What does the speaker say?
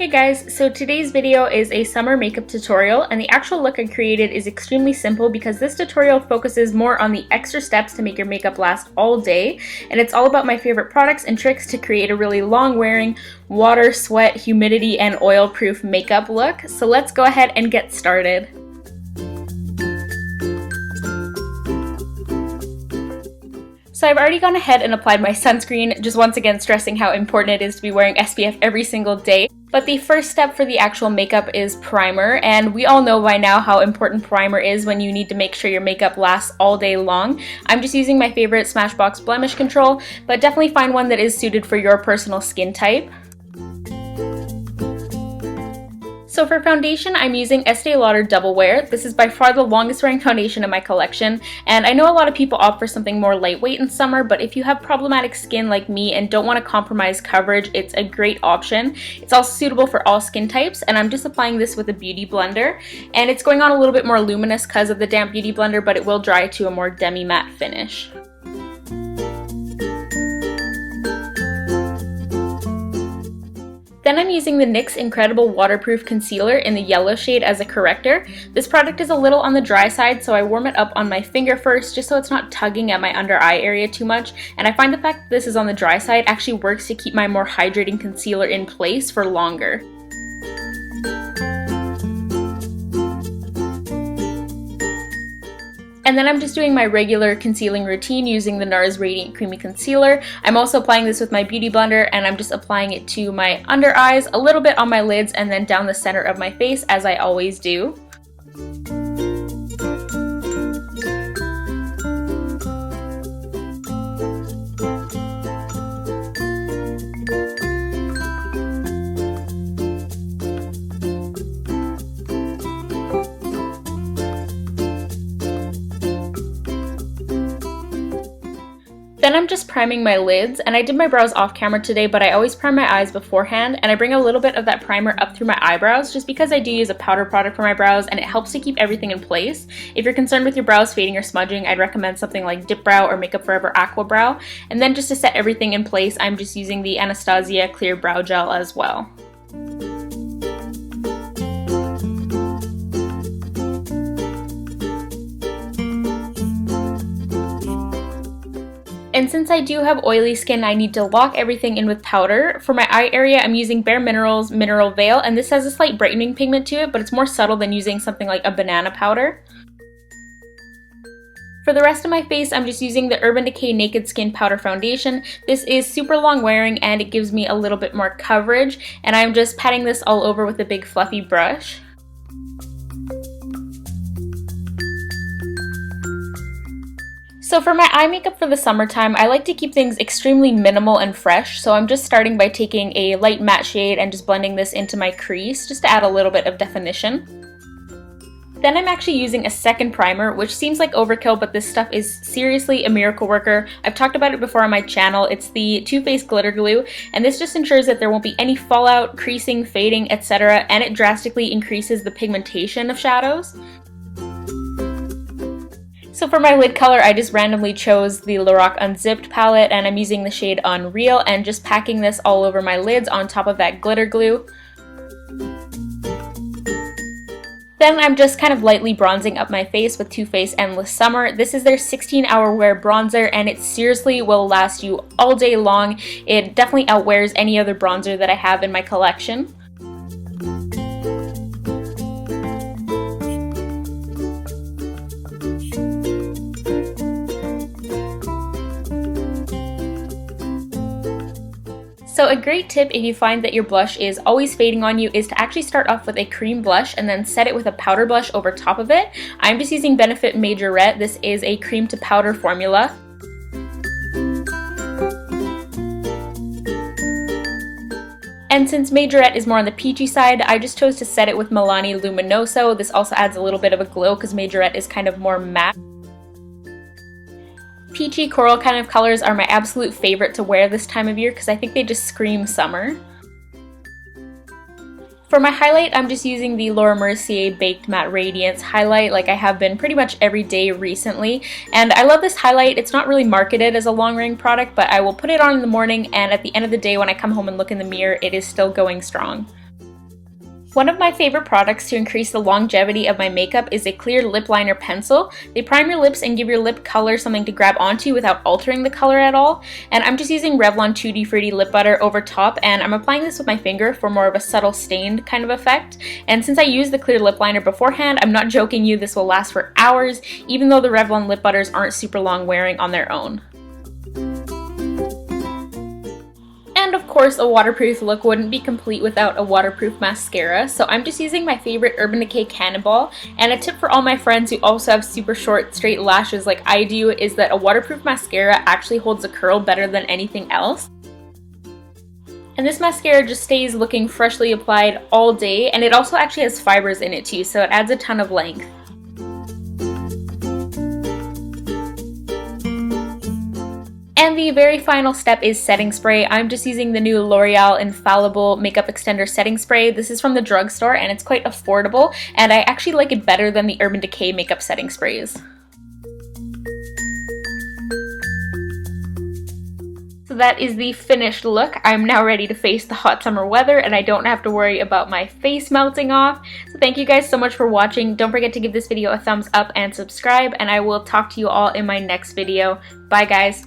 Hey guys, so today's video is a summer makeup tutorial, and the actual look I created is extremely simple because this tutorial focuses more on the extra steps to make your makeup last all day, and it's all about my favorite products and tricks to create a really long wearing, water, sweat, humidity, and oil proof makeup look. So let's go ahead and get started. So I've already gone ahead and applied my sunscreen, just once again stressing how important it is to be wearing SPF every single day. But the first step for the actual makeup is primer, and we all know by now how important primer is when you need to make sure your makeup lasts all day long. I'm just using my favorite Smashbox Blemish Control, but definitely find one that is suited for your personal skin type. So for foundation, I'm using Estee Lauder Double Wear. This is by far the longest wearing foundation in my collection, and I know a lot of people opt for something more lightweight in summer, but if you have problematic skin like me and don't want to compromise coverage, it's a great option. It's also suitable for all skin types, and I'm just applying this with a beauty blender, and it's going on a little bit more luminous because of the damp beauty blender, but it will dry to a more demi-matte finish. Then I'm using the NYX Incredible Waterproof Concealer in the yellow shade as a corrector. This product is a little on the dry side, so I warm it up on my finger first just so it's not tugging at my under eye area too much. And I find the fact that this is on the dry side actually works to keep my more hydrating concealer in place for longer. And then I'm just doing my regular concealing routine using the Nars Radiant Creamy Concealer. I'm also applying this with my beauty blender, and I'm just applying it to my under eyes, a little bit on my lids, and then down the center of my face, as I always do. Then I'm just priming my lids, and I did my brows off camera today, but I always prime my eyes beforehand, and I bring a little bit of that primer up through my eyebrows just because I do use a powder product for my brows and it helps to keep everything in place. If you're concerned with your brows fading or smudging, I'd recommend something like Dip Brow or Makeup Forever Aqua Brow. And then just to set everything in place, I'm just using the Anastasia Clear Brow Gel as well. And since I do have oily skin, I need to lock everything in with powder. For my eye area, I'm using Bare Minerals Mineral Veil, and this has a slight brightening pigment to it, but it's more subtle than using something like a banana powder. For the rest of my face, I'm just using the Urban Decay Naked Skin Powder Foundation. This is super long wearing and it gives me a little bit more coverage, and I'm just patting this all over with a big fluffy brush. So for my eye makeup for the summertime, I like to keep things extremely minimal and fresh, so I'm just starting by taking a light matte shade and just blending this into my crease just to add a little bit of definition. Then I'm actually using a second primer, which seems like overkill, but this stuff is seriously a miracle worker. I've talked about it before on my channel. It's the Too Faced Glitter Glue, and this just ensures that there won't be any fallout, creasing, fading, etc., and it drastically increases the pigmentation of shadows. So for my lid color, I just randomly chose the Lorac Unzipped palette, and I'm using the shade Unreal and just packing this all over my lids on top of that glitter glue. Then I'm just kind of lightly bronzing up my face with Too Faced Endless Summer. This is their 16-hour wear bronzer, and it seriously will last you all day long. It definitely outwears any other bronzer that I have in my collection. So a great tip if you find that your blush is always fading on you is to actually start off with a cream blush and then set it with a powder blush over top of it. I'm just using Benefit Majorette. This is a cream to powder formula. And since Majorette is more on the peachy side, I just chose to set it with Milani Luminoso. This also adds a little bit of a glow because Majorette is kind of more matte. Peachy coral kind of colors are my absolute favorite to wear this time of year because I think they just scream summer. For my highlight, I'm just using the Laura Mercier Baked Matte Radiance Highlight like I have been pretty much every day recently. And I love this highlight. It's not really marketed as a long-wearing product, but I will put it on in the morning, and at the end of the day when I come home and look in the mirror, it is still going strong. One of my favorite products to increase the longevity of my makeup is a clear lip liner pencil. They prime your lips and give your lip color something to grab onto without altering the color at all. And I'm just using Revlon Tutti Frutti lip butter over top, and I'm applying this with my finger for more of a subtle stained kind of effect. And since I used the clear lip liner beforehand, I'm not joking you, this will last for hours, even though the Revlon lip butters aren't super long wearing on their own. And of course, a waterproof look wouldn't be complete without a waterproof mascara, so I'm just using my favorite Urban Decay Cannonball. And a tip for all my friends who also have super short, straight lashes like I do is that a waterproof mascara actually holds a curl better than anything else. And this mascara just stays looking freshly applied all day, and it also actually has fibers in it too, so it adds a ton of length. And the very final step is setting spray. I'm just using the new L'Oreal Infallible Makeup Extender Setting Spray. This is from the drugstore and it's quite affordable, and I actually like it better than the Urban Decay makeup setting sprays. So that is the finished look. I'm now ready to face the hot summer weather and I don't have to worry about my face melting off. So thank you guys so much for watching. Don't forget to give this video a thumbs up and subscribe, and I will talk to you all in my next video. Bye guys.